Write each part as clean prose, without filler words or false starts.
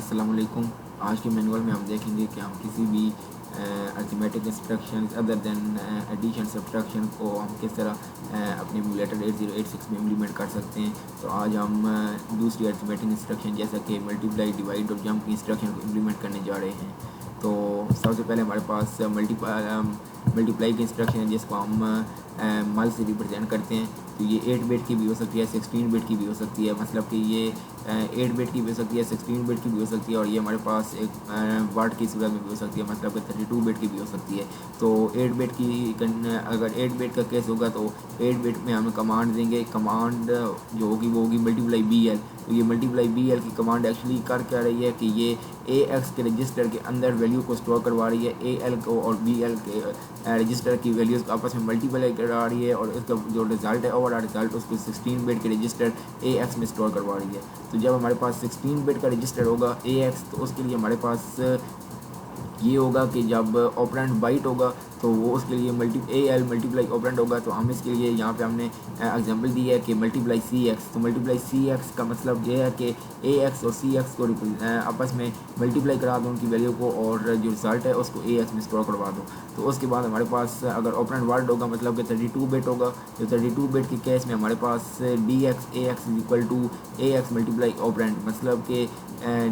अस्सलाम वालेकुम। आज के मैनुअल में हम देखेंगे कि हम किसी भी arithmetic instruction other than addition subtraction को हम किस तरह अपने एमुलेटर 8086 में इम्प्लीमेंट कर सकते हैं। तो आज हम दूसरी अरिथमेटिक इंस्ट्रक्शन जैसा कि मल्टीप्लाई, डिवाइड और जंप की इंस्ट्रक्शन को इम्प्लीमेंट करने जा रहे हैं। तो सबसे पहले हमारे पास मल्टीप्लाई की इंस्ट्रक्शन है जिसको हम मल से रिप्रेजेंट करते हैं। तो ये 8 बिट की भी हो सकती है, 16 बिट की भी हो सकती है, मतलब कि ये 8 बिट की भी हो सकती है, 16 बिट की भी हो सकती है, और ये हमारे पास एक वर्ड की सूरत में भी हो सकती है, मतलब कि 32 बिट की भी हो सकती है। तो 8 बिट की अगर 8 बिट का केस होगा तो 8 बिट में हम कमांड देंगे। कमांड जो होगी वो होगी मल्टीप्लाई बी एल। तो ये मल्टीप्लाई बी एल की कमांड एक्चुअली कर क्या रही है कि ये ए एक्स के रजिस्टर के अंदर वैल्यू को स्टोर करवा रही है, ए एल को और बी एल के रजिस्टर की वैल्यूज़ आपस में मल्टीप्लाई करा रही है, और इसका जो रिज़ल्ट है ओवरऑल रिज़ल्ट उसको 16 बिट के रजिस्टर ए एक्स में स्टोर करवा रही है। तो जब हमारे पास 16 बिट का रजिस्टर होगा ए एक्स, तो उसके लिए हमारे पास ये होगा कि जब ऑपरेंड बाइट होगा तो वो उसके लिए मल्टीप्लाई ऑपरेंड होगा। तो हम इसके लिए यहाँ पे हमने एग्जांपल दी है कि मल्टीप्लाई सी एक्स। तो मल्टीप्लाई सी एक्स का मतलब ये है कि ए एक्स और सी एक्स को आपस में मल्टीप्लाई करा दो उनकी वैल्यू को, और जो रिज़ल्ट है उसको ए एक्स में स्टोर करवा दो। तो उसके बाद हमारे पास अगर ऑपरेंड वर्ड होगा मतलब कि 32 बिट होगा, तो 32 बिट के केस में हमारे पास D X A X is equal to A X multiply operand, मतलब कि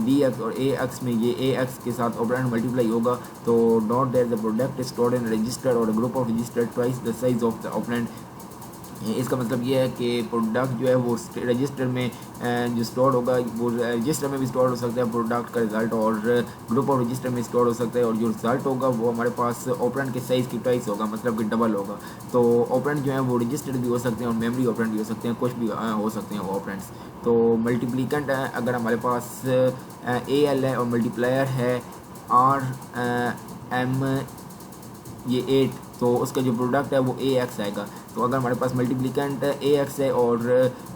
डी एक्स और ए एक्स में ये ए एक्स के साथ ऑपरेंड मल्टीप्लाई होगा। तो note that the product stored in register और group of register twice the size of the operand. इसका मतलब ये है कि प्रोडक्ट जो है वो रजिस्टर में जो स्टोर होगा वो रजिस्टर में भी स्टोर हो सकता है प्रोडक्ट का रिज़ल्ट, और ग्रुप ऑफ रजिस्टर में स्टोर हो सकता है, और जो रिज़ल्ट होगा वो हमारे पास ऑपरेंड के साइज़ की ट्वाइस होगा, मतलब कि डबल होगा। तो ऑपरेंड जो है वो रजिस्टर भी हो सकते हैं और मेमोरी ऑपरेंड भी हो सकते हैं, कुछ भी हो सकते हैं वो ऑपरेंड्स। तो मल्टीप्लिकेंट अगर हमारे पास ए एल है और मल्टीप्लायर है आर एम ये 8, तो उसका जो प्रोडक्ट है वो ए एक्स आएगा। तो अगर हमारे पास मल्टीप्लिकेंट ए एक्स है और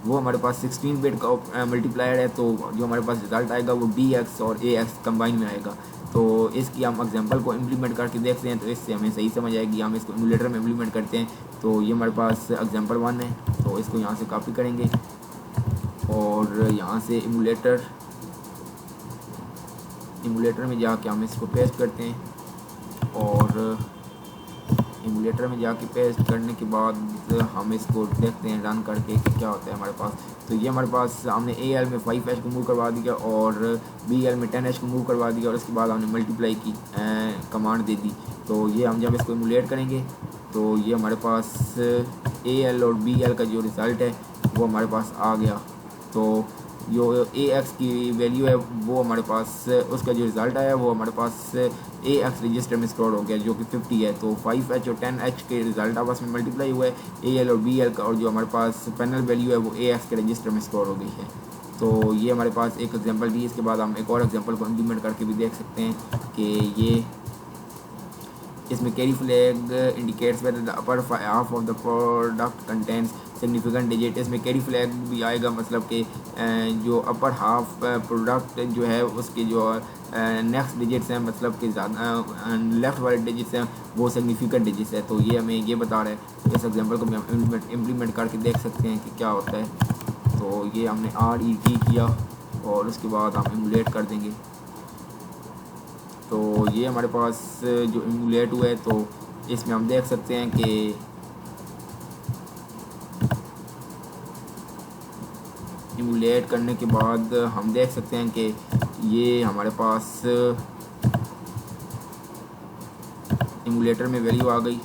वो हमारे पास 16 बिट का मल्टीप्लायर है, तो जो हमारे पास रिज़ल्ट आएगा वो डी एक्स और ए एक्स कंबाइन में आएगा। तो इसकी हम एग्जांपल को इम्प्लीमेंट करके देखते हैं, तो इससे हमें सही समझ आएगी। हम इसको एमुलेटर में इम्प्लीमेंट करते हैं। तो ये हमारे पास एग्जांपल 1 है, तो इसको यहाँ से कॉपी करेंगे और यहाँ से एमुलेटर में जाके हम इसको पेस्ट करते हैं, और एमुलेटर में जाके पेस्ट करने के बाद हम इसको देखते हैं रन करके कि क्या होता है हमारे पास। तो ये हमारे पास हमने ए एल में 5H को मूव करवा दिया और बी एल में 10H को मूव करवा दिया, और उसके बाद हमने मल्टीप्लाई की कमांड दे दी। तो ये हम जब इसको एमुलेट करेंगे तो ये हमारे पास ए एल और बी एल का जो रिज़ल्ट है वो हमारे पास आ गया। तो जो ए एक्स की वैल्यू है वो हमारे पास उसका जो रिज़ल्ट आया वो हमारे पास ए एक्स रजिस्टर में स्टोर हो गया जो कि 50 है। तो 5H और 10H के रिज़ल्ट आपस में मल्टीप्लाई हुआ है ए एल और बी एल का, और जो हमारे पास फाइनल वैल्यू है वो ए एक्स के रजिस्टर में स्टोर हो गई है। तो ये हमारे पास एक एग्जांपल दी। इसके बाद हम एक और एग्जांपल को इम्प्लीमेंट करके भी देख सकते हैं कि ये इसमें carry flag indicates whether the upper half of the product contents significant digit. इसमें कैरी फ्लैग भी आएगा, मतलब कि जो अपर हाफ प्रोडक्ट जो है उसके जो नेक्स्ट डिजिट्स हैं, मतलब कि ज़्यादा लेफ़्ट वाले डिजिट्स हैं वो सिग्निफिकेंट डिजिट्स है। तो ये हमें ये बता रहा है। तो इस एग्जांपल को भी हम इम्प्लीमेंट करके देख सकते हैं कि क्या होता है। तो ये हमने RET किया और उसके बाद हम इमुलेट कर देंगे। तो ये हमारे पास जो इमुलेट हुआ है, तो इसमें हम देख सकते हैं कि इमुलेट करने के बाद हम देख सकते हैं कि ये हमारे पास इमुलेटर में वैल्यू आ गई।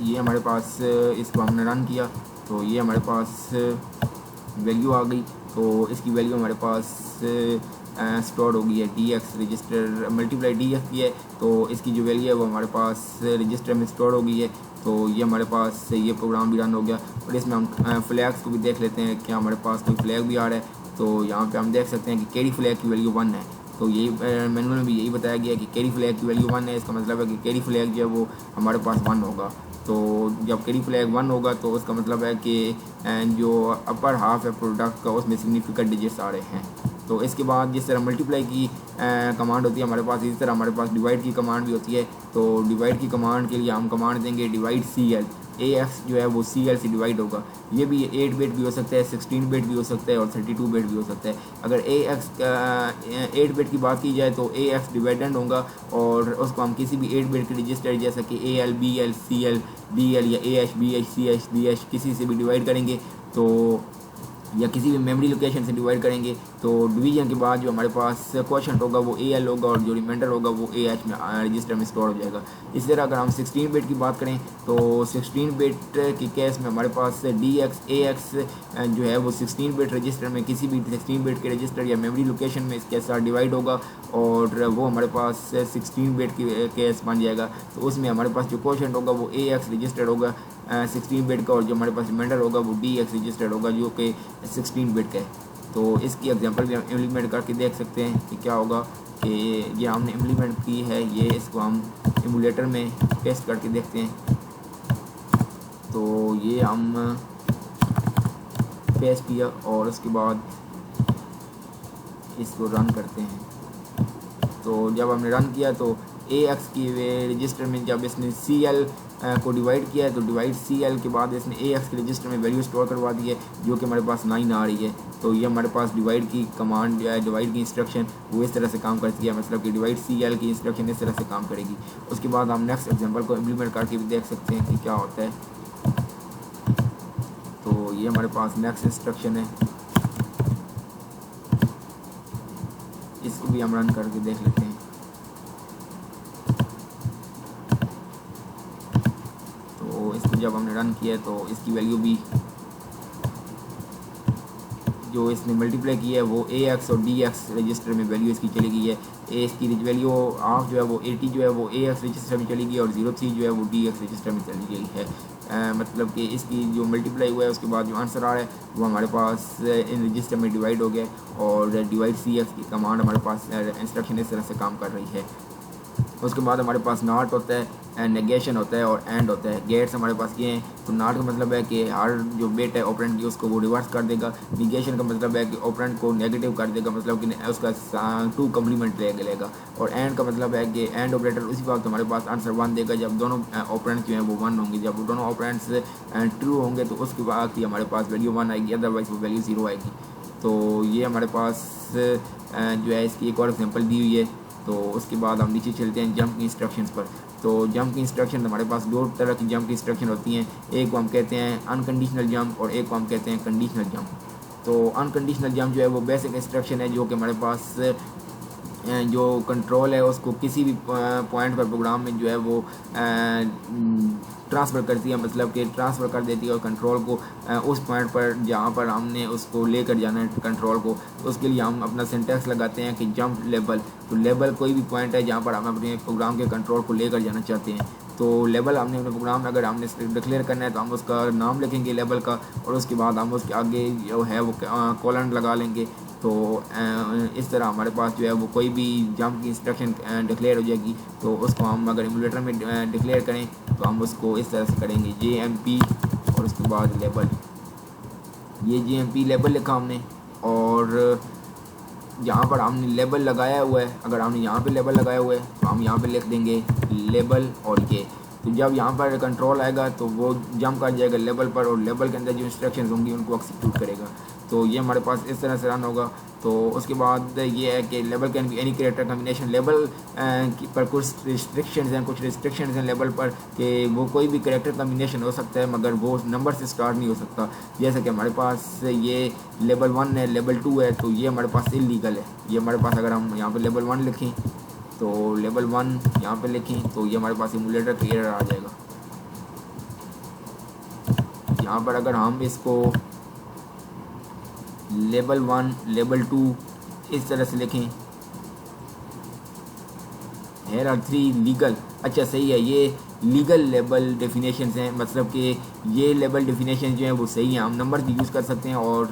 ये हमारे पास इसको हमने रन किया तो ये हमारे पास वैल्यू आ गई। तो इसकी वैल्यू हमारे पास स्टोर हो गई है D x register multiply D x की है। तो इसकी जो वैल्यू है वो हमारे पास रजिस्टर में स्टोर हो गई है। तो ये हमारे पास ये प्रोग्राम भी रन हो गया। और इसमें हम फ्लैग्स को भी देख लेते हैं कि हमारे पास कोई फ्लैग भी आ रहा है। तो यहाँ पे हम देख सकते हैं कि कैरी फ्लैग की वैल्यू 1 है। तो यही मैनुअल में भी यही बताया गया कि कैरी फ्लैग की वैल्यू 1 है। इसका मतलब है कि कैरी फ्लैग जो है वो हमारे पास 1 होगा। तो जब कैरी फ्लैग 1 होगा तो उसका मतलब है कि जो अपर हाफ है प्रोडक्ट का उसमें सिग्निफिकेंट डिजिट्स आ रहे हैं। तो इसके बाद जिस तरह मल्टीप्लाई की कमांड होती है हमारे पास, इसी तरह हमारे पास डिवाइड की कमांड भी होती है। तो डिवाइड की कमांड के लिए हम कमांड देंगे डिवाइड CL, AX जो है वो CL से डिवाइड होगा। ये भी 8 बिट भी हो सकता है, 16 बिट भी हो सकता है और 32 बिट भी हो सकता है। अगर AX 8 बिट की बात की जाए तो AX डिवाइडेंड होगा और उसको हम किसी भी 8 बिट के रजिस्टर जैसा कि AL, BL, CL, DL या AH, BH, CH, DH किसी से भी डिवाइड करेंगे तो या किसी भी मेमोरी लोकेशन से डिवाइड करेंगे तो डिवीजन के बाद जो हमारे पास क्वेश्चन होगा वो AL होगा और जो रिमाइंडर होगा वो AH में रजिस्टर में स्टोर हो जाएगा। इसी तरह अगर हम 16 बिट की बात करें तो 16 बिट के केस में हमारे पास DX, AX जो है वो 16 बिट रजिस्टर में किसी भी 16 बिट के रजिस्टर या मेमोरी लोकेशन में इसके साथ डिवाइड होगा और वो हमारे पास 16 बिट की केस बन जाएगा। तो उसमें हमारे पास जो क्वेश्चन होगा वो AX रजिस्टर्ड होगा 16 बिट का और जो हमारे पास रिमाइंडर होगा वो DX रजिस्टर्ड होगा जो कि 16 बिट का है। तो इसकी एग्जांपल भी हम इम्प्लीमेंट करके देख सकते हैं कि क्या होगा कि ये हमने इम्प्लीमेंट की है, ये इसको हम एमुलेटर में टेस्ट करके देखते हैं। तो ये हम पेस्ट किया और उसके बाद इसको रन करते हैं। तो जब हमने रन किया तो AX की रजिस्टर में जब इसने CL को डिवाइड किया है तो डिवाइड CL के बाद इसने AX के रजिस्टर में वैल्यू स्टोर करवा दी है जो कि हमारे पास 9 आ रही है। तो ये हमारे पास डिवाइड की कमांड जो है, डिवाइड की इंस्ट्रक्शन वो इस तरह से काम करती है, मतलब कि डिवाइड CL की इंस्ट्रक्शन इस तरह से काम करेगी। उसके बाद हम नेक्स्ट एग्जांपल को इम्प्लीमेंट करके भी देख सकते हैं कि क्या होता है। तो ये हमारे पास नेक्स्ट इंस्ट्रक्शन है, इसको भी हम रन करके देख लेते हैं। तो इसको जब हमने रन किया तो इसकी वैल्यू भी जो इसने मल्टीप्लाई की है वो AX और DX रजिस्टर में वैल्यू इसकी चली गई है। इसकी वैल्यू हाफ जो है वो 80 जो है वो AX रजिस्टर में चली गई और 03 जो है वो DX रजिस्टर में चली गई है। मतलब कि इसकी जो मल्टीप्लाई हुआ है उसके बाद जो आंसर आ रहा है वो हमारे पास इन रजिस्टर में डिवाइड हो गया और डिवाइड CX की कमांड हमारे पास इंस्ट्रक्शन इस तरह से काम कर रही है। उसके बाद हमारे पास नॉट होता है, नेगेशन होता है और एंड होता है। गेट्स हमारे पास ये हैं। तो नॉट का मतलब है कि हर जो बिट है ऑपरेंड की उसको वो रिवर्स कर देगा। निगेशन का मतलब है कि ऑपरेंड को नेगेटिव कर देगा, मतलब कि उसका 2 कम्प्लीमेंट लेगा। और एंड का मतलब है कि एंड ऑपरेटर उसी वक्त हमारे पास आंसर 1 देगा जब दोनों ऑपरेंड्स जो हैं वो 1 होंगे। जब वो दोनों ऑपरेंड्स ट्रू होंगे तो उसके बाद ही हमारे पास वैल्यू 1 आएगी, अदरवाइज वो वैल्यू 0 आएगी। तो ये हमारे पास जो है इसकी एक और एग्जांपल दी हुई है। तो उसके बाद हम नीचे चलते हैं जंप की इंस्ट्रक्शंस पर। तो जंप की इंस्ट्रक्शन हमारे पास 2 तरह की जंप की इंस्ट्रक्शन होती हैं, एक को हम कहते हैं अनकंडीशनल जंप और एक को हम कहते हैं कंडीशनल जंप। तो अनकंडीशनल जंप जो है वो बेसिक इंस्ट्रक्शन है जो कि हमारे पास जो कंट्रोल है उसको किसी भी पॉइंट पर प्रोग्राम में जो है वो ट्रांसफ़र करती है, मतलब कि ट्रांसफ़र कर देती है और कंट्रोल को उस पॉइंट पर जहाँ पर हमने उसको लेकर जाना है कंट्रोल को। तो उसके लिए हम अपना सिंटैक्स लगाते हैं कि जंप लेबल। तो लेबल कोई भी पॉइंट है जहाँ पर हम अपने प्रोग्राम के कंट्रोल को लेकर जाना चाहते हैं। तो लेबल हमने अपने प्रोग्राम में अगर हमने डिक्लेयर करना है तो हम उसका नाम लिखेंगे लेबल का और उसके बाद हम उसके आगे जो है वो कॉलन लगा लेंगे। तो इस तरह हमारे पास जो है वो कोई भी जंप की इंस्ट्रक्शन डिक्लेयर हो जाएगी। तो उसको हम अगर एमुलेटर में डिक्लेयर करें तो हम उसको इस तरह से करेंगे JMP और उसके बाद लेबल। ये JMP लेबल लिखा हमने और जहाँ पर हमने लेबल लगाया हुआ है, अगर हमने यहाँ पे लेबल लगाया हुआ है तो हम यहाँ पे लिख देंगे लेबल और ये। तो जब यहाँ पर कंट्रोल आएगा तो वो जंप कर जाएगा लेबल पर और लेबल के अंदर जो इंस्ट्रक्शंस होंगी उनको एक्सिक्यूट करेगा। तो ये हमारे पास इस तरह से रन होगा। तो उसके बाद ये है कि label can be any character combination. Label पर कुछ रिस्ट्रिक्शंस हैं लेबल पर कि वो कोई भी कैरेक्टर कम्बिनेशन हो सकता है मगर वो नंबर से स्टार्ट नहीं हो सकता। जैसे कि हमारे पास ये लेबल 1 है, लेबल 2 है, तो ये हमारे पास इलीगल है। ये हमारे पास अगर हम यहाँ पर लेबल 1 लिखें तो लेबल 1 यहाँ पे लिखें तो ये हमारे पास एमुलेटर का एरर आ जाएगा। यहाँ पर अगर हम इसको लेबल 1 लेबल 2 इस तरह से लिखें, हेयर आर 3 लीगल। अच्छा सही है, ये लीगल लेबल डेफिनेशंस हैं, मतलब कि ये लेबल डेफिनेशन जो हैं वो सही हैं। हम नंबर भी यूज़ कर सकते हैं और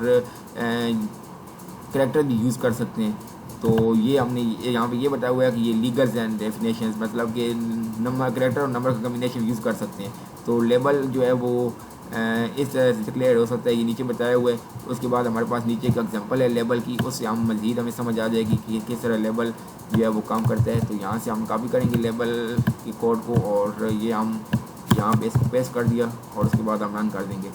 करैक्टर भी यूज़ कर सकते हैं। तो ये हमने यहाँ पे ये बताया हुआ है कि ये लीगल्स एंड डेफिनेशंस, मतलब कि नंबर करैक्टर और नंबर का कम्बिनेशन यूज़ कर सकते हैं। तो लेबल जो है वो इस तरह से डिक्लेयर हो सकता है, ये नीचे बताया हुआ है। उसके बाद हमारे पास नीचे एक एग्जांपल है लेबल की, उससे हम मज़ीद हमें समझ आ जाएगी कि किस तरह लेबल जो है वो काम करता है। तो यहाँ से हम कॉपी करेंगे लेबल की कोड को और ये हम यहाँ पे इसको पेस्ट कर दिया और उसके बाद हम रन कर देंगे।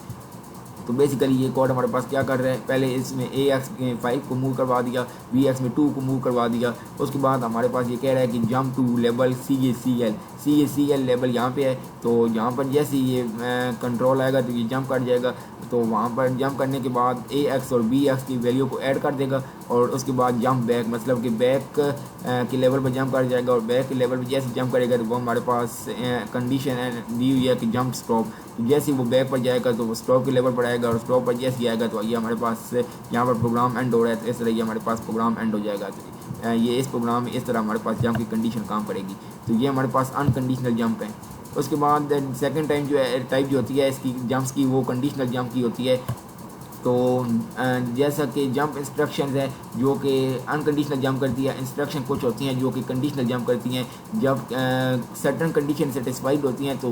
तो बेसिकली ये कोड हमारे पास क्या कर रहा है, पहले इसमें AX 5 को मूव करवा दिया, BX में 2 को मूव करवा दिया। उसके बाद हमारे पास ये कह रहा है कि jump to label CACL label यहाँ पे है। तो यहाँ पर जैसे ये कंट्रोल आएगा तो ये जंप कर जाएगा। तो वहाँ पर जंप करने के बाद AX और BX की वैल्यू को ऐड कर देगा और उसके बाद जंप बैक मतलब कि बैक के लेवल पर जंप कर जाएगा और बैक के लेवल पर जैसे जंप करेगा तो वो हमारे पास कंडीशन दी हुई है कि जंप स्टॉप। जैसे वो बैक पर जाएगा तो वो स्टॉप के लेवल पर आएगा और स्टॉप पर जैसे ही आएगा तो ये हमारे पास यहाँ पर प्रोग्राम एंड हो रहा है। तो इस तरह ये हमारे पास प्रोग्राम एंड हो जाएगा। तो ये इस प्रोग्राम में इस तरह हमारे पास जंप की कंडीशन काम करेगी। तो ये हमारे पास अनकंडीशनल जंप है। उसके बाद सेकंड टाइम जो है टाइप जो होती है इसकी जंप्स की वो कंडीशनल जंप की होती है। तो जैसा कि जंप इंस्ट्रक्शंस है जो कि अनकंडीशनल जंप करती है, इंस्ट्रक्शन कुछ होती हैं जो कि कंडीशनल जंप करती हैं। जब सर्टन कंडीशन सेटिस्फाइड होती हैं तो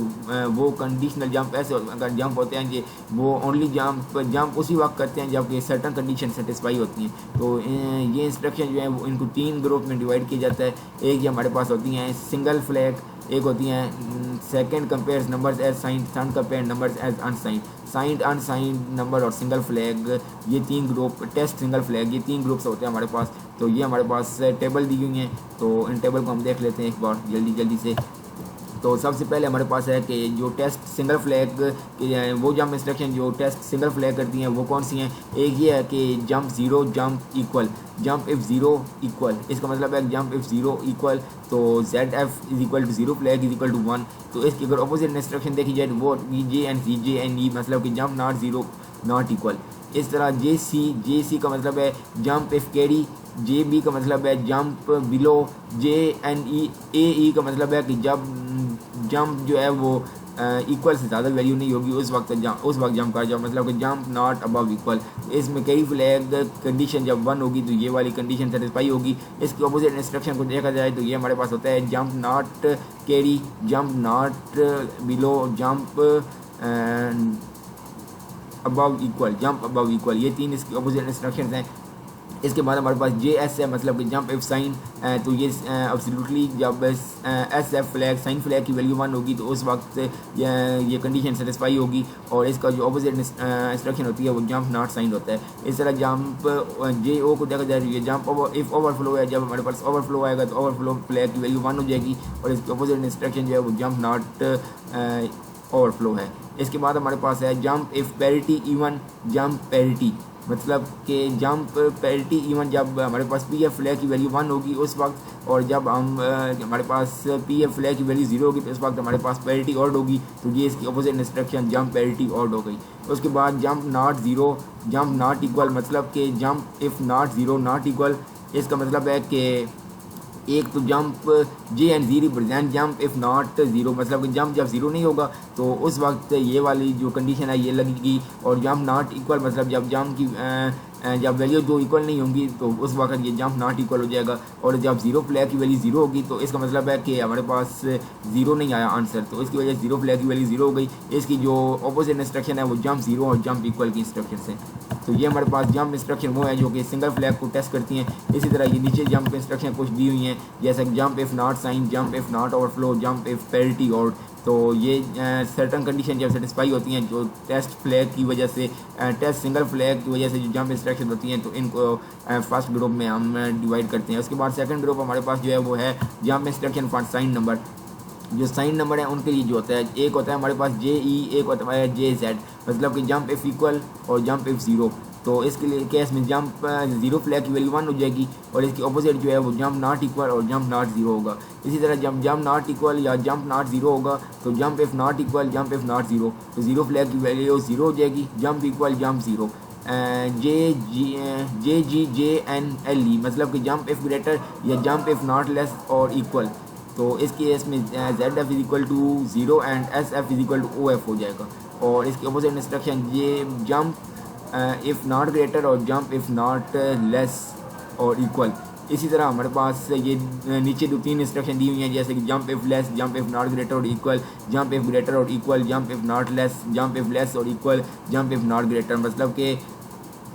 वो कंडीशनल जंप ऐसे अगर जंप होते हैं कि वो ओनली जंप उसी वक्त करते हैं जबकि सर्टन कंडीशन सेटिस्फाई होती हैं। तो ये इंस्ट्रक्शन जो है वो इनको 3 ग्रुप में डिवाइड किया जाता है। एक ये हमारे पास होती हैं सिंगल फ्लैग, एक होती हैं second compares numbers as signed, third compare numbers as unsigned. Signed unsigned number और सिंगल फ्लैग ये 3 ग्रुप, टेस्ट सिंगल फ्लैग ये 3 ग्रुप्स होते हैं हमारे पास। तो ये हमारे पास टेबल दी हुई हैं। तो इन टेबल को हम देख लेते हैं एक बार जल्दी से। तो सबसे पहले हमारे पास है कि जो टेस्ट सिंगल फ्लैग वो जंप इंस्ट्रक्शन जो टेस्ट सिंगल फ्लैग करती हैं वो कौन सी हैं। एक ये है कि jump 0 jump equal, jump if 0 equal, इसका मतलब है जंप इफ़ 0 इक्वल तो ZF is equal to 0 flag is equal to 1। तो इसकी अगर अपोजिट इंस्ट्रक्शन देखी जाए तो वो JNE मतलब कि जंप नॉट 0 नॉट इक्वल। इस तरह JC का मतलब है जंप इफ़ कैरी, JB का मतलब है जंप बिलो, JNE का मतलब है कि जब जंप जो है वो इक्वल से ज़्यादा वैल्यू नहीं होगी उस वक्त जंप कर जाओ, मतलब कि जंप नॉट अबव इक्वल। इसमें कैरी फ्लैग कंडीशन जब 1 होगी तो ये वाली कंडीशन सेटिस्फाई होगी। इसके अपोजिट इंस्ट्रक्शन को देखा जाए तो ये हमारे पास होता है jump not carry, jump not below, jump above equal, ये 3 इसके अपोजिट इंस्ट्रक्शन हैं। इसके बाद हमारे पास JS है मतलब कि जंप इफ साइन। तो ये एब्सोल्युटली जब SF फ्लैग साइन फ्लैग की वैल्यू 1 होगी तो उस वक्त ये कंडीशन सेटिस्फाई होगी। और इसका जो अपोजिट इंस्ट्रक्शन होती है वो जंप नॉट साइन होता है। इस तरह जंप JO को देखा जाए तो ये जंप इफ़ ओवरफ्लो है, जब हमारे पास ओवरफ्लो आएगा तो ओवरफ्लो फ्लैग की वैल्यू 1 हो जाएगी और इसके अपोजिट इंस्ट्रक्शन जो है वो जंप नॉट ओवरफ्लो है। इसके बाद हमारे पास है jump if parity even, jump parity मतलब कि जंप पैरिटी इवन जब हमारे पास PF फ्लैग की वैल्यू 1 होगी उस वक्त, और जब हम हमारे पास PF फ्लैग की वैल्यू 0 होगी तो उस वक्त हमारे पास पैरिटी ऑड होगी। तो ये इसकी opposite instruction jump parity odd हो गई। उसके बाद jump not 0 jump not equal मतलब कि jump if not 0 not equal, इसका मतलब है कि एक तो jump JNZ represent jump if not 0 मतलब कि जंप जब 0 नहीं होगा तो उस वक्त ये वाली जो कंडीशन है ये लगेगी। और जंप नॉट इक्वल मतलब जब जंप की जब वैल्यू 2 इक्वल नहीं होंगी तो उस वक्त ये जंप नॉट इक्वल हो जाएगा। और जब 0 फ्लैग की वैल्यू 0 होगी तो इसका मतलब है कि हमारे पास 0 नहीं आया आंसर, तो इसकी वजह से 0 फ्लैग की वैल्यू 0 हो गई। इसकी जो अपोजिट इंस्ट्रक्शन है वो जंप 0 और जंप इक्वल की इंस्ट्रक्शन है। तो ये हमारे पास जंप इंस्ट्रक्शन वो है जो कि सिंगल फ्लैग को टेस्ट करती हैं। इसी तरह ये नीचे जंप इंस्ट्रक्शन कुछ दी हुई हैं जैसे jump if not sign, jump if not overflow, jump if parity odd. तो ये सर्टन कंडीशन जब सेटिस्फाई होती हैं जो टेस्ट फ्लैग की वजह से टेस्ट सिंगल फ्लैग की वजह से जो जंप इंस्ट्रक्शन होती हैं तो इनको फर्स्ट ग्रुप में हम डिवाइड करते हैं। उसके बाद सेकंड ग्रुप हमारे पास जो है वो है jump instruction for sign number. जो साइन नंबर है उनके लिए जो होता है एक होता है हमारे पास JE, एक होता है JZ मतलब कि जंप इफ़ इक्वल और जंप इफ़ 0। तो इसके लिए केस में जंप 0 फ्लैग की वैल्यू 1 हो जाएगी और इसकी अपोजिट जो है वो जंप नॉट इक्वल और जंप नॉट 0 होगा। इसी तरह जब जंप नॉट इक्वल या जंप नॉट 0 होगा तो jump if not equal jump if not 0 तो 0 फ्लैग की वैल्यू 0 हो जाएगी, जंप इक्वल जंप 0। JGJNLE मतलब कि जंप इफ़ ग्रेटर या जंप इफ़ नॉट लेस और इक्वल। तो इस केस में ZF is equal to 0 and SF is equal to OF हो जाएगा। और इसके अपोजिट इंस्ट्रक्शन ये जंप इफ़ नॉट ग्रेटर और जंप इफ़ नॉट लेस और इक्वल। इसी तरह हमारे पास ये नीचे 2-3 इंस्ट्रक्शन दी हुई हैं, जैसे कि jump if less, jump if not greater और इक्वल, जंप इफ ग्रेटर और equal, jump if not less, jump if less और equal, jump if not greater. मतलब कि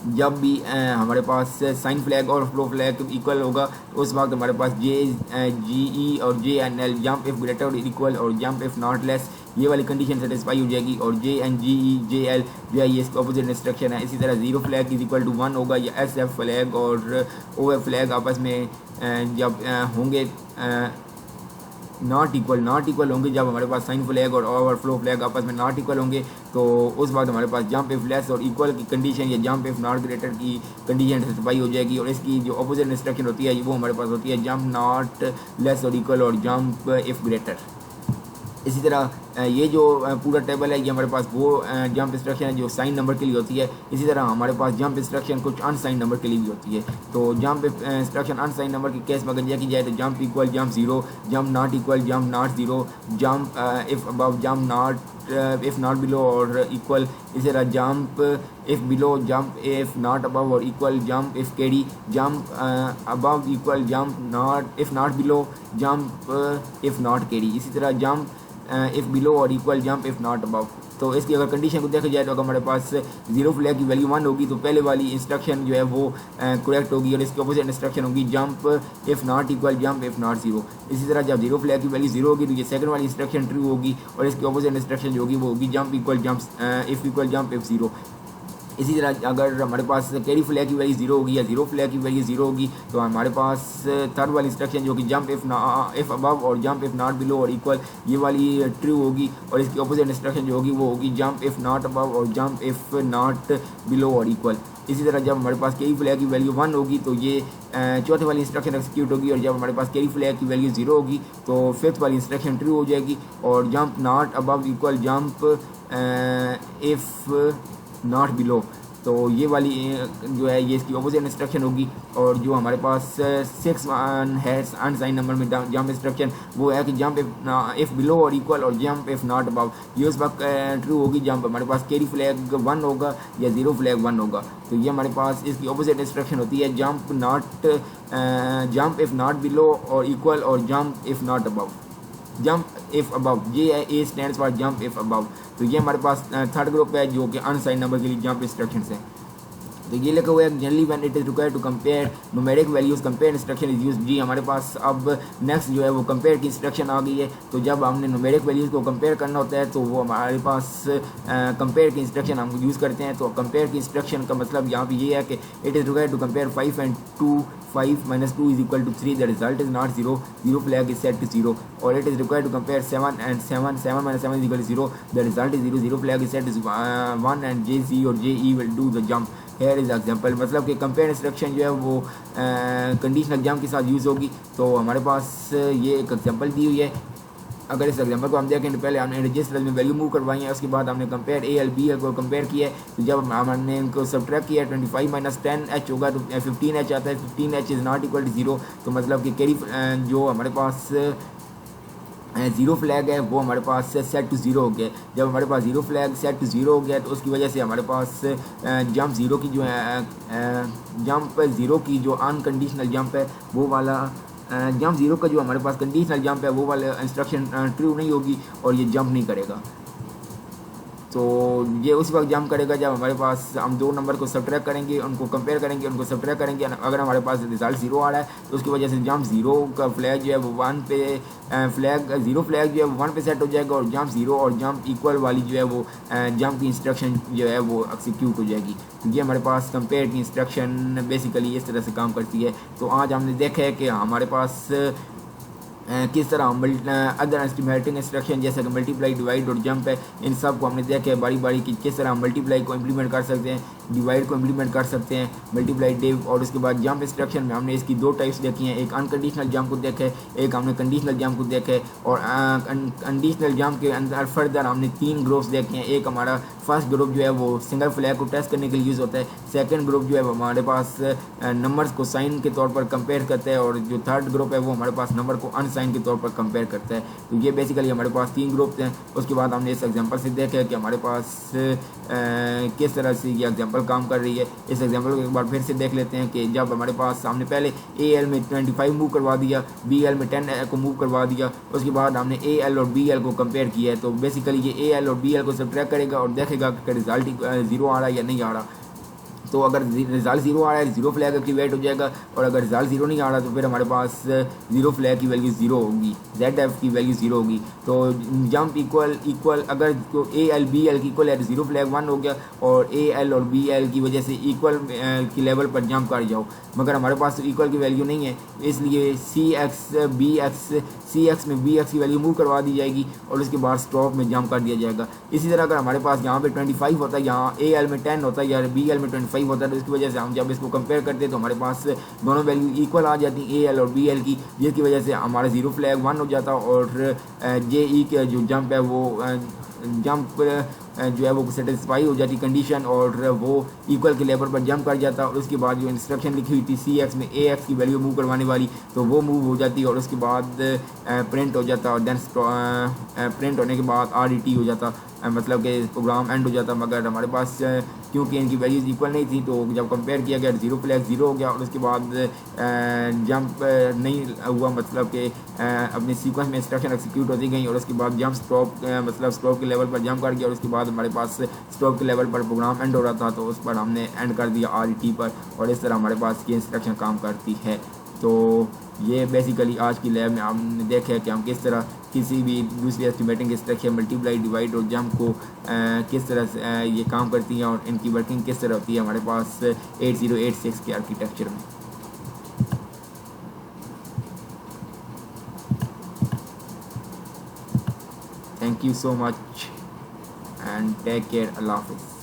जब भी हमारे पास साइन फ्लैग और फ्लो फ्लैग इक्वल होगा तो उस वक्त हमारे पास JGE और JNL, जंप इफ ग्रेटर और इक्वल और जंप इफ नॉट लेस, ये वाली कंडीशन सेटिस्फाई हो जाएगी। और JNGE JL जो है ये इसका अपोजिट इंस्ट्रक्शन है। इसी तरह zero flag is equal to 1 होगा, या SF फ्लैग और OF फ्लैग आपस में जब होंगे नॉट इक्वल होंगे, जब हमारे पास साइन फ्लैग और ओवरफ्लो फ्लैग आपस में नॉट इक्वल होंगे तो उस वक्त हमारे पास जंप इफ लेस और इक्वल की कंडीशन या जंप इफ नॉट ग्रेटर की कंडीशन सेटिस्फाई हो जाएगी। और इसकी जो अपोजिट इंस्ट्रक्शन होती है वो हमारे पास होती है जंप नॉट लेस और इक्वल और जंप इफ ग्रेटर। इसी तरह ये जो पूरा टेबल है ये हमारे पास वो जंप इंस्ट्रक्शन है जो साइन नंबर के लिए होती है। इसी तरह हमारे पास जंप इंस्ट्रक्शन कुछ अनसाइन नंबर के लिए भी होती है। तो जंप इंस्ट्रक्शन अनसाइन नंबर के केस में अगर यह की जाए तो jump equal jump 0, jump not equal jump not 0, jump if above jump not if not below और इक्वल। इसी तरह jump if below, jump if not above और इक्वल, जंप इफ केडी, jump above equal, jump not if not below, jump if not केडी। इसी तरह jump if below और equal, jump if not above. तो इसकी अगर कंडीशन को देखा जाए तो अगर हमारे पास जीरो फ्लैग की वैल्यू 1 होगी तो पहले वाली इंस्ट्रक्शन जो है वो करेक्ट होगी, और इसकी अपोजिट इंस्ट्रक्शन होगी jump if not equal, jump if not 0। इसी तरह जब जीरो फ्लैग की वैल्यू 0 होगी तो ये सेकंड वाली इंस्ट्रक्शन ट्रू होगी, और इसकी अपोजिट इंस्ट्रक्शन जो होगी वो होगी jump equal jump if equal jump if 0। इसी तरह अगर हमारे पास कैरी फ्लैग की वैल्यू 0 होगी या जीरो फ्लैग की वैल्यू 0 होगी तो हमारे पास थर्ड वाली इंस्ट्रक्शन जो कि जंप इफ अबव और जंप इफ नॉट बिलो और इक्वल, ये वाली ट्रू होगी, और इसकी अपोजिट इंस्ट्रक्शन जो होगी वो होगी जंप इफ नॉट अबव और जंप इफ नॉट बिलो और इक्वल। इसी तरह जब हमारे पास कैरी फ्लैग की वैल्यू 1 होगी तो ये चौथे वाली इंस्ट्रक्शन एक्सिक्यूट होगी, और जब हमारे पास कैरी फ्लैग की वैल्यू 0 होगी तो फिफ्थ वाली इंस्ट्रक्शन ट्रू हो जाएगी, और jump not above equal jump if not below. तो ये वाली जो है ये इसकी अपोजिट इंस्ट्रक्शन होगी। और जो हमारे पास 6 है अनसाइन नंबर में जंप इंस्ट्रक्शन वो है कि जंप इफ बिलो और इक्वल और जंप इफ नॉट अबव, ये उस वक्त ट्रू होगी जंप हमारे पास कैरी फ्लैग 1 होगा या जीरो फ्लैग 1 होगा। तो ये हमारे पास इसकी अपोजिट इंस्ट्रक्शन होती है जंप इफ नॉट बिलो और इक्वल और jump if not above, jump if above. ये है ए stands for jump if above. तो ये हमारे पास थर्ड ग्रुप है जो कि अनसाइन नंबर के लिए जंप इंस्ट्रक्शन है। तो ये लिखा हुआ है generally when it is required to compare numeric values compare instruction is use. जी हमारे पास अब नेक्स्ट जो है वो कंपेयर की इंस्ट्रक्शन आ गई है। तो जब हमने न्यूमेरिक वैल्यूज़ को कंपेयर करना होता है तो वो हमारे पास कंपेयर की इंस्ट्रक्शन हम यूज़ करते हैं। तो कंपेयर की इंस्ट्रक्शन का मतलब यहाँ पे ये है कि it is required to compare 5 and 2, 5 minus 2 is equal to 3, the result is not 0, zero flag is set to 0, or it is required to compare 7 and 7, 7 minus 7 is equal to 0, the result is 0, zero flag is set to 1 and JC or JE will do the jump. Here is example, मतलब कि compare instruction जो है वो conditional jump के साथ use होगी। तो हमारे पास ये एक एग्जांपल दी हुई है। अगर इस एग्जांपल को हम देखें तो पहले हमने रजिस्टर में वैल्यू मूव करवाई है, उसके बाद हमने कंपेयर ए एल बी को कंपेयर किया है। तो जब हमने इनको सब्ट्रैक्ट किया 25 - 10H होगा तो 15H आता है। 15H is not equal to 0। तो मतलब कि कैरी जो हमारे पास जीरो फ्लैग है वो हमारे पास सेट टू 0 हो गया। जब हमारे पास जीरो फ्लैग सेट टू 0 हो गया तो उसकी वजह से हमारे पास जंप 0 की जो है जंप 0 की जो अनकंडीशनल जंप है वो वाला जंप 0 का जो हमारे पास कंडीशनल जंप है वो वाला इंस्ट्रक्शन ट्रू नहीं होगी और ये जंप नहीं करेगा। तो ये उस वक्त जंप करेगा जब हमारे पास हम दो नंबर को सब्ट्रैक्ट करेंगे, उनको कंपेयर करेंगे, उनको सब्ट्रैक्ट करेंगे। अगर हमारे पास रिजल्ट 0 आ रहा है तो उसकी वजह से जंप 0 का फ्लैग जो है वो 1 पे फ्लैग 0 फ्लैग जो है वो 1 पे सेट हो जाएगा, और जंप 0 और जंप इक्वल वाली जो है वो जंप की इंस्ट्रक्शन जो है वो एक्सिक्यूट हो जाएगी। तो ये हमारे पास कंपेयर की इंस्ट्रक्शन बेसिकली इस तरह से काम करती है। तो आज हमने देखा है कि हमारे पास किस तरह हम अदर एस्टिमेटिंग इंस्ट्रक्शन जैसे कि मल्टीप्लाई, डिवाइड और जंप है, इन सब को हमने देखा है बारी बारी कि किस तरह हम मल्टीप्लाई को इम्प्लीमेंट कर सकते हैं, डिवाइड को इम्प्लीमेंट कर सकते हैं, मल्टीप्लाई डिव। और उसके बाद जंप इंस्ट्रक्शन में हमने इसकी दो टाइप्स देखी हैं, एक अनकंडीशनल जंप को देखा है, एक हमने कंडीशनल जंप को देखा है। और कंडीशनल जंप के अंदर फर्दर हमने 3 ग्रुप्स देखे हैं। एक हमारा फर्स्ट ग्रुप जो है वो सिंगल फ्लैग को टेस्ट करने के लिए यूज़ होता है, सेकंड ग्रुप जो है वो हमारे पास नंबर्स को साइन के तौर पर कंपेयर करता है, और जो थर्ड ग्रुप है वो हमारे पास नंबर को अनसाइन के तौर पर कंपेयर करता है। तो ये बेसिकली हमारे पास 3 ग्रुप हैं। उसके बाद हमने इस एग्जांपल से देखा है कि हमारे पास किस तरह से ये एग्जांपल काम कर रही है। इस एग्जांपल को एक बार फिर से देख लेते हैं कि जब हमारे पास सामने पहले AL में 25 मूव करवा दिया, BL में 10 को मूव करवा दिया, उसके बाद हमने AL और BL को कंपेयर किया है। तो बेसिकली ये AL और BL को सब्ट्रैक्ट करेगा और देखेगा कि रिजल्ट 0 आ रहा है या नहीं आ रहा। तो अगर रिजल्ट 0 आ रहा है 0 फ्लैग एक्टिवेट हो जाएगा, और अगर रिजल्ट 0 नहीं आ रहा तो फिर हमारे पास 0 फ्लैग की वैल्यू 0 होगी, ZF की वैल्यू 0 होगी। तो जंप इक्वल अगर तो AL BL की इक्वल है तो 0 फ्लैग 1 हो गया, और AL और BL की वजह से इक्वल की लेवल पर जंप कर जाओ। मगर हमारे पास तो इक्वल की वैल्यू नहीं है, इसलिए CX में BX की वैल्यू मूव करवा दी जाएगी और उसके बाद स्टॉप में जंप कर दिया जाएगा। इसी तरह अगर हमारे पास यहाँ पे 25 होता है, यहाँ AL में 10 होता है या BL में 25 होता है, तो इसकी वजह से हम जब इसको कंपेयर करते हैं तो हमारे पास दोनों वैल्यू इक्वल आ जाती हैं AL और BL की, जिसकी वजह से हमारा 0 फ्लैग 1 हो जाता और JE का जो जंप है वो जंप जो है वो सेटिस्फाई हो जाती कंडीशन, और वो इक्वल के लेवल पर जंप कर जाता। और उसके बाद जो इंस्ट्रक्शन लिखी हुई थी CX में AX की वैल्यू मूव करवाने वाली, तो वो मूव हो जाती और उसके बाद प्रिंट हो जाता, और देन प्रिंट होने के बाद RET हो जाता, मतलब कि प्रोग्राम एंड हो जाता। मगर हमारे पास क्योंकि इनकी वैल्यूज़ इक्वल नहीं थी, तो जब कंपेयर किया गया 0 फ्लैग 0 हो गया, और उसके बाद जंप नहीं हुआ, मतलब कि अपने सीक्वेंस में इंस्ट्रक्शन एक्सिक्यूट होती गई, और उसके बाद जंप स्टॉप मतलब स्टॉप के लेवल पर जंप कर गया, और उसके बाद हमारे पास स्टॉप के लेवल पर प्रोग्राम एंड हो रहा था, तो उस पर हमने एंड कर दिया RET पर, और इस तरह हमारे पास ये इंस्ट्रक्शन काम करती है। तो ये बेसिकली आज की लैब में हमने देखा है कि हम किस तरह किसी भी दूसरी एस्टिमेटिंग इंस्ट्रक्शन मल्टीप्लाई, डिवाइड और जंप को किस तरह से ये काम करती हैं, और इनकी वर्किंग किस तरह होती है हमारे पास 8086 के आर्किटेक्चर में। Thank you so much and take care. अल्लाह हाफिज़।